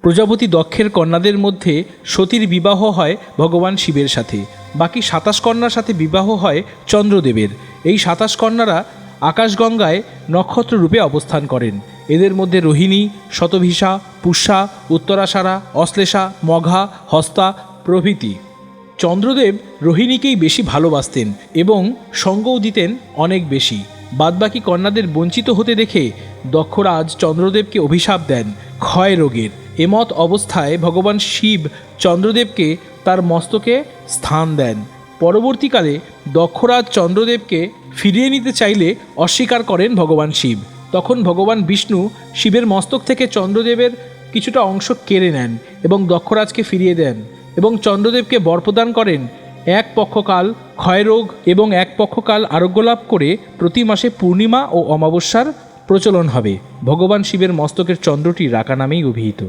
প্রজাপতি দক্ষের কন্যাদের মধ্যে সতীর বিবাহ হয় ভগবান শিবের সাথে, বাকি 27 কন্যার সাথে বিবাহ হয় চন্দ্রদেবের। এই 27 কন্যারা আকাশগঙ্গায় নক্ষত্র রূপে অবস্থান করেন। এদের মধ্যে রোহিণী, শতভিষা, পুষ্যা, উত্তরাষাঢ়া, অশ্লেষা, মঘা, হস্তা প্রভৃতি। চন্দ্রদেব রোহিণীকেই বেশি ভালোবাসতেন এবং সঙ্গও দিতেন অনেক বেশি। বাদবাকি কন্যাদের বঞ্চিত হতে দেখে দক্ষরাজ চন্দ্রদেবকে অভিশাপ দেন ক্ষয় রোগের। এমত অবস্থায় ভগবান শিব চন্দ্রদেবকে তার মস্তকে স্থান দেন। পরবর্তীকালে দক্ষরাজ চন্দ্রদেবকে ফিরিয়ে নিতে চাইলে অস্বীকার করেন ভগবান শিব। তখন ভগবান বিষ্ণু শিবের মস্তক থেকে চন্দ্রদেবের কিছুটা অংশ কেড়ে নেন এবং দক্ষরাজকে ফিরিয়ে দেন এবং চন্দ্রদেবকে বর প্রদান করেন এক পক্ষকাল ক্ষয়রোগ এবং এক পক্ষকাল আরোগ্য লাভ করে প্রতি মাসে পূর্ণিমা ও অমাবস্যার প্রচলন হবে। ভগবান শিবের মস্তকের চন্দ্রটি রাকা নামেই অভিহিত।